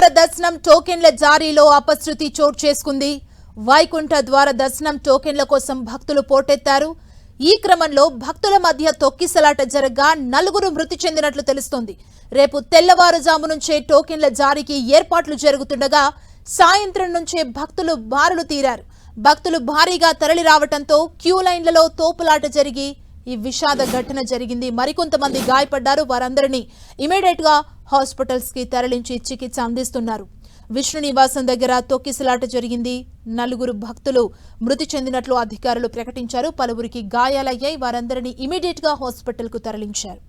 ద్వార దర్శనం టోకెన్ల జారీలో అపశృతి చోటు చేసుకుంది. వైకుంఠ ద్వార దర్శనం టోకెన్ల కోసం భక్తులు పోటెత్తారు. ఈ క్రమంలో భక్తుల మధ్య తొక్కిసలాట జరగ్గా 4 మృతి చెందినట్లు తెలుస్తోంది. రేపు తెల్లవారుజాము నుంచే టోకెన్ల జారీకి ఏర్పాట్లు జరుగుతుండగా సాయంత్రం నుంచే భక్తులు బారులు తీరారు. భక్తులు భారీగా తరలి రావడంతో క్యూ లైన్లలో తోపులాట జరిగి ఈ విషాద ఘటన జరిగింది. మరికొంతమంది గాయపడ్డారు. వారందరినీ ఇమీడియట్ గా హాస్పిటల్స్ కి తరలించి చికిత్స అందిస్తున్నారు. విష్ణు నివాసం దగ్గర తొక్కిసలాట జరిగింది. 4 భక్తులు మృతి చెందినట్లు అధికారులు ప్రకటించారు. పలువురికి గాయాలయ్యాయి. వారందరినీ ఇమీడియట్ గా హాస్పిటల్ కు తరలించారు.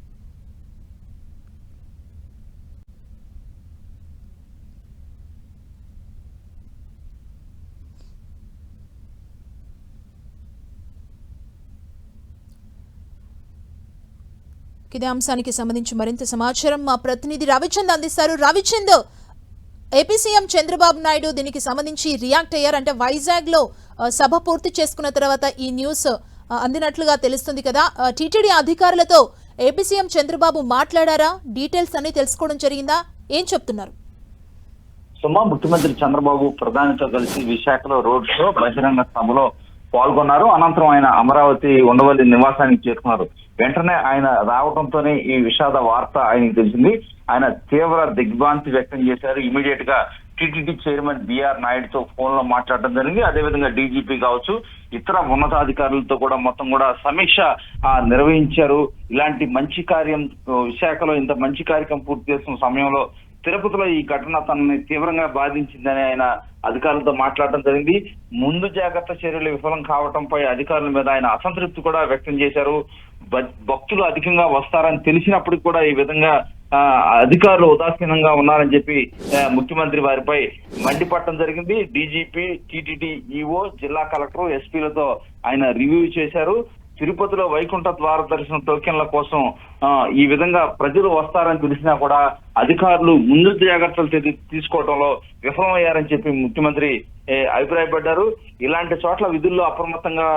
ఇదే అంశానికి సంబంధించి మరింత సమాచారం మా ప్రతినిధి రవిచంద్ అందిస్తారు. రవిచంద్, ఏపీ సీఎం చంద్రబాబు నాయుడు దీనికి సంబంధించి రియాక్ట్ అయ్యారు. అంటే వైజాగ్ లో సభ పూర్తి చేసుకున్న తర్వాత ఈ న్యూస్ అందినట్లుగా తెలుస్తుంది కదా. టీటీడీ అధికారులతో ఏపీ సీఎం చంద్రబాబు మాట్లాడారా? డీటెయిల్స్ అన్ని తెలుసుకోవడం జరిగిందా? ఏం చెప్తున్నారు? ముఖ్యమంత్రి చంద్రబాబు ప్రధానితో కలిసి విశాఖలో రోడ్ షో బహిరంగ సభలో పాల్గొన్నారు. అనంతరం ఆయన అమరావతి ఉండవల్లి నివాసానికి చేరుకున్నారు. వెంటనే ఆయన రావడంతోనే ఈ విషాద వార్త ఆయనకు తెలిసింది. ఆయన తీవ్ర దిగ్భ్రాంతి వ్యక్తం చేశారు. ఇమీడియట్ గా టీటీడీ చైర్మన్ బిఆర్ నాయుడుతో ఫోన్ లో మాట్లాడడం జరిగింది. అదేవిధంగా డీజీపీ కావచ్చు, ఇతర ఉన్నతాధికారులతో కూడా మొత్తం కూడా సమీక్ష నిర్వహించారు. ఇలాంటి మంచి కార్యం విశాఖలో ఇంత మంచి కార్యక్రమం పూర్తి చేస్తున్న సమయంలో తిరుపతిలో ఈ ఘటన తనని తీవ్రంగా బాధించిందని ఆయన అధికారులతో మాట్లాడడం జరిగింది. ముందు జాగ్రత్త చర్యలు విఫలం కావడంపై అధికారుల మీద ఆయన అసంతృప్తి కూడా వ్యక్తం చేశారు. భక్తులు అధికంగా వస్తారని తెలిసినప్పటికీ కూడా ఈ విధంగా అధికారులు ఉదాసీనంగా ఉన్నారని చెప్పి ముఖ్యమంత్రి వారిపై మండిపడటం జరిగింది. డీజీపీ, టీటీడీ ఈఓ, జిల్లా కలెక్టర్, ఎస్పీలతో ఆయన రివ్యూ చేశారు. తిరుపతిలో వైకుంఠ ద్వార దర్శనం టోకెన్ల కోసం ఈ విధంగా ప్రజలు వస్తారని తెలిసినా కూడా అధికారులు ముందు జాగ్రత్తలు తీసుకోవడంలో విఫలమయ్యారని చెప్పి ముఖ్యమంత్రి అభిప్రాయపడ్డారు. ఇలాంటి చోట్ల విధుల్లో అప్రమత్తంగా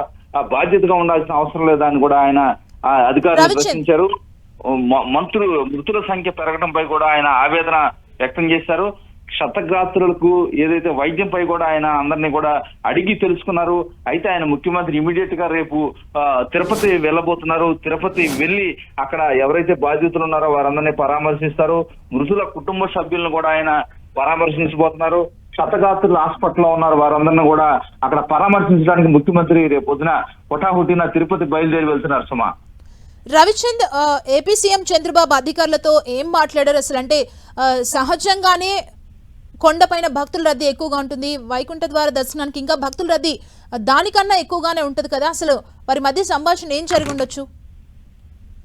బాధ్యతగా ఉండాల్సిన అవసరం లేదని కూడా ఆయన అధికారులు ప్రశ్నించారు. మృతుల సంఖ్య పెరగడంపై కూడా ఆయన ఆవేదన వ్యక్తం చేశారు. క్షతగాత్రులకు ఏదైతే వైద్యంపై కూడా ఆయన అందరినీ కూడా అడిగి తెలుసుకున్నారు. అయితే ఆయన ముఖ్యమంత్రి ఇమీడియట్ గా రేపు తిరుపతి వెళ్ళబోతున్నారు. తిరుపతి వెళ్లి అక్కడ ఎవరైతే బాధితులు ఉన్నారో వారందరినీ పరామర్శిస్తారు. మృతుల కుటుంబ సభ్యులను కూడా ఆయన పరామర్శించబోతున్నారు. క్షతగాత్రులు హాస్పిటల్లో ఉన్నారు, వారందరినీ కూడా అక్కడ పరామర్శించడానికి ముఖ్యమంత్రి రేపు పొద్దున హుటాహుటిన తిరుపతి బయలుదేరి వెళ్తున్నారు. సుమా, రవిచంద్, ఏపీ సీఎం చంద్రబాబు అధికారులతో ఏం మాట్లాడారు అసలు? అంటే సహజంగానే కొండపైన భక్తుల రద్దీ ఎక్కువగా ఉంటుంది. వైకుంఠ ద్వార దర్శనానికి ఇంకా భక్తుల రద్దీ దానికన్నా ఎక్కువగానే ఉంటది కదా. అసలు వారి మధ్య సంభాషణ ఏం జరిగి ఉండొచ్చు?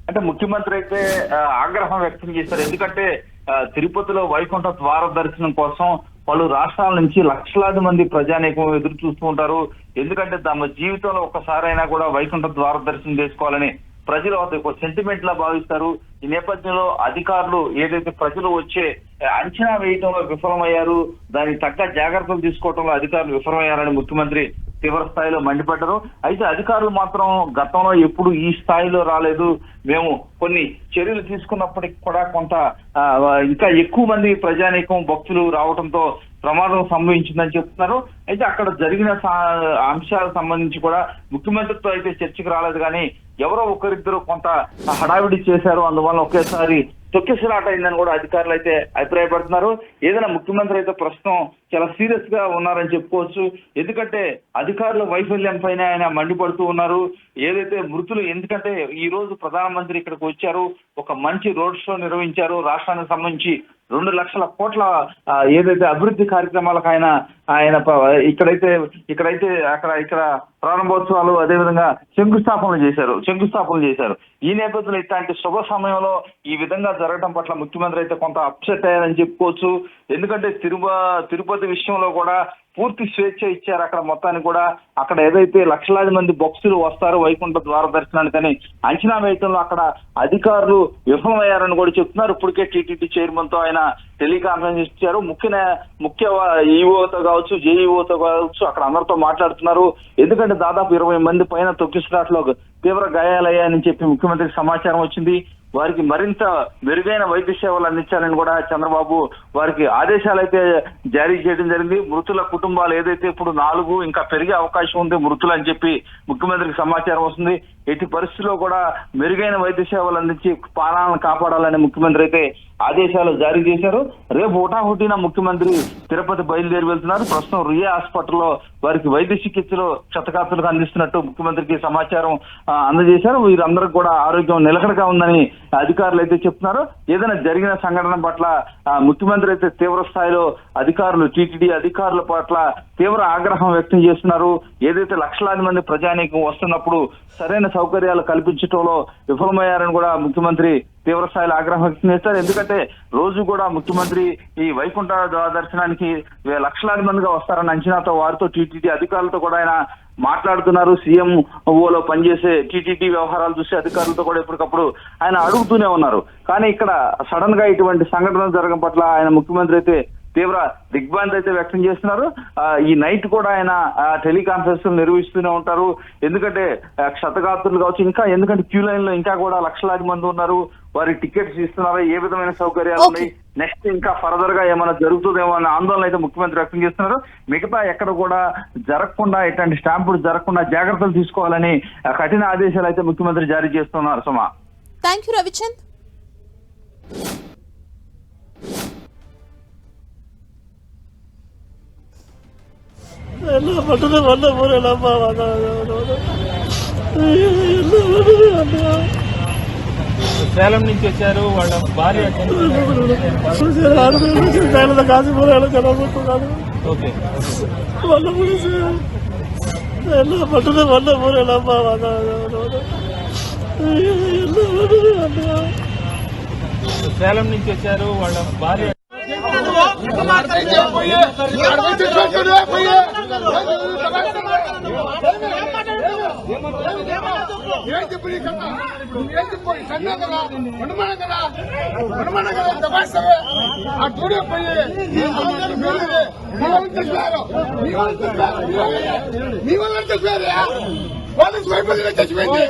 అంటే ముఖ్యమంత్రి అయితే ఆగ్రహం వ్యక్తం చేశారు. ఎందుకంటే తిరుపతిలో వైకుంఠ ద్వార దర్శనం కోసం పలు రాష్ట్రాల నుంచి లక్షలాది మంది ప్రజానీకం ఎదురు చూస్తూ ఉంటారు. ఎందుకంటే తమ జీవితంలో ఒక్కసారైనా కూడా వైకుంఠ ద్వార దర్శనం చేసుకోవాలని ప్రజలు ఒక సెంటిమెంట్ లా భావిస్తారు. ఈ నేపథ్యంలో అధికారులు ఏదైతే ప్రజలు వచ్చే అంచనా వేయడంలో విఫలమయ్యారు, దానికి తగ్గ జాగ్రత్తలు తీసుకోవడంలో అధికారులు విఫలమయ్యారని ముఖ్యమంత్రి తీవ్ర స్థాయిలో మండిపడ్డారు. అయితే అధికారులు మాత్రం గతంలో ఎప్పుడు ఈ స్థాయిలో రాలేదు, మేము కొన్ని చర్యలు తీసుకున్నప్పటికీ కూడా కొంత ఇంకా ఎక్కువ మంది ప్రజానీకం భక్తులు రావడంతో ప్రమాదం సంభవించిందని చెప్తున్నారు. అయితే అక్కడ జరిగిన అంశాలకు సంబంధించి కూడా ముఖ్యమంత్రితో అయితే చర్చకు రాలేదు, కానీ ఎవరో ఒకరిద్దరు కొంత హడావిడి చేశారు, అందువల్ల ఒకేసారి తొక్కిసలాట అయిందని కూడా అధికారులు అయితే అభిప్రాయపడుతున్నారు. ఏదైనా ముఖ్యమంత్రి అయితే ప్రస్తుతం చాలా సీరియస్ గా ఉన్నారని చెప్పుకోవచ్చు. ఎందుకంటే అధికారుల వైఫల్యం పైన ఆయన మండిపడుతూ ఉన్నారు. ఏదైతే మృతులు, ఎందుకంటే ఈ రోజు ప్రధానమంత్రి ఇక్కడికి వచ్చారు, ఒక మంచి రోడ్ షో నిర్వహించారు. రాష్ట్రానికి సంబంధించి 2 లక్షల కోట్ల ఏదైతే అభివృద్ధి కార్యక్రమాలకు ఆయన ఇక్కడైతే ఇక్కడ ప్రారంభోత్సవాలు, అదేవిధంగా శంకుస్థాపనలు చేశారు. ఈ నేపథ్యంలో ఇట్లాంటి శుభ సమయంలో ఈ విధంగా జరగడం పట్ల ముఖ్యమంత్రి అయితే కొంత అప్సెట్ అయ్యారని చెప్పుకోవచ్చు. ఎందుకంటే తిరుపతి విషయంలో కూడా పూర్తి స్వేచ్ఛ ఇచ్చారు. అక్కడ మొత్తానికి కూడా అక్కడ ఏదైతే లక్షలాది మంది భక్తులు వస్తారు వైకుంఠ ద్వార దర్శనానికని అంచనా వేయటంలో అక్కడ అధికారులు విఫలమయ్యారని కూడా చెప్తున్నారు. ఇప్పటికే టీటీడీ చైర్మన్ తో ఆయన టెలికాన్ఫరెన్స్ ఇచ్చారు. ముఖ్య ఈఓతో కావచ్చు, జేఈఓతో కావచ్చు, అక్కడ అందరితో మాట్లాడుతున్నారు. ఎందుకంటే దాదాపు 20 మంది పైన తొక్కిసలాట్లో తీవ్ర గాయాలయ్యాయని చెప్పి ముఖ్యమంత్రికి సమాచారం వచ్చింది. వారికి మరింత మెరుగైన వైద్య సేవలు అందించాలని కూడా చంద్రబాబు వారికి ఆదేశాలు అయితే జారీ చేయడం జరిగింది. మృతుల కుటుంబాలు ఏదైతే ఇప్పుడు 4 ఇంకా పెరిగే అవకాశం ఉంది మృతులు అని చెప్పి ముఖ్యమంత్రికి సమాచారం వస్తుంది. ఎట్టి పరిస్థితుల్లో కూడా మెరుగైన వైద్య సేవలు అందించి ప్రాణాలను కాపాడాలని ముఖ్యమంత్రి అయితే ఆదేశాలు జారీ చేశారు. రేపు హుటాహుటిన ముఖ్యమంత్రి తిరుపతి బయలుదేరి వెళ్తున్నారు. ప్రస్తుతం రియా హాస్పిటల్లో వారికి వైద్య చికిత్సలు క్షతగాత్రులకు అందిస్తున్నట్టు ముఖ్యమంత్రికి సమాచారం అందజేశారు. వీరందరికీ కూడా ఆరోగ్యం నిలకడగా ఉందని అధికారులు అయితే చెప్తున్నారు. ఏదైనా జరిగిన సంఘటన పట్ల ముఖ్యమంత్రి అయితే తీవ్ర స్థాయిలో అధికారులు టీటీడీ అధికారుల పట్ల తీవ్ర ఆగ్రహం వ్యక్తం చేస్తున్నారు. ఏదైతే లక్షలాది మంది ప్రజానీకం వస్తున్నప్పుడు సరైన సౌకర్యాలు కల్పించడంలో విఫలమయ్యారని కూడా ముఖ్యమంత్రి తీవ్ర స్థాయిలో ఆగ్రహం వ్యక్తం చేస్తారు. ఎందుకంటే రోజు కూడా ముఖ్యమంత్రి ఈ వైకుంఠ దర్శనానికి లక్షలాది మందిగా వస్తారన్న అంచనాతో వారితో టీటీడీ అధికారులతో కూడా ఆయన మాట్లాడుతున్నారు. సీఎం ఓలో పనిచేసే టీటీడీ వ్యవహారాలు చూసే అధికారులతో కూడా ఎప్పటికప్పుడు ఆయన అడుగుతూనే ఉన్నారు. కానీ ఇక్కడ సడన్ గా ఇటువంటి సంఘటనలు జరగడం పట్ల ఆయన ముఖ్యమంత్రి అయితే తీవ్ర దిగ్భ్రాంతి అయితే వ్యక్తం చేస్తున్నారు. ఈ నైట్ కూడా ఆయన టెలికాన్ఫరెన్స్ నిర్వహిస్తూనే ఉంటారు. ఎందుకంటే క్షతగాత్రులు కావచ్చు, ఇంకా ఎందుకంటే క్యూ లైన్ లో ఇంకా కూడా లక్షలాది మంది ఉన్నారు. వారి టికెట్స్ ఇస్తున్నారు. ఏ విధమైన సౌకర్యాలు ఉన్నాయి, నెక్స్ట్ ఇంకా ఫర్దర్ గా ఏమైనా జరుగుతుందేమో అన్న ఆందోళన అయితే ముఖ్యమంత్రి వ్యక్తం చేస్తున్నారు. మిగతా ఎక్కడ కూడా జరగకుండా ఇట్లాంటి స్టాంపులు జరగకుండా జాగ్రత్తలు తీసుకోవాలని కఠిన ఆదేశాలు అయితే ముఖ్యమంత్రి జారీ చేస్తున్నారు. సుమా, థ్యాంక్ యూ రవిచంద్. సేలం నుంచి వచ్చారు. వాళ్ళ భార్య ఓకే సేలం నుంచి వచ్చారు. వాళ్ళ భార్య మీ వల్ల చచ్చిపోయింది.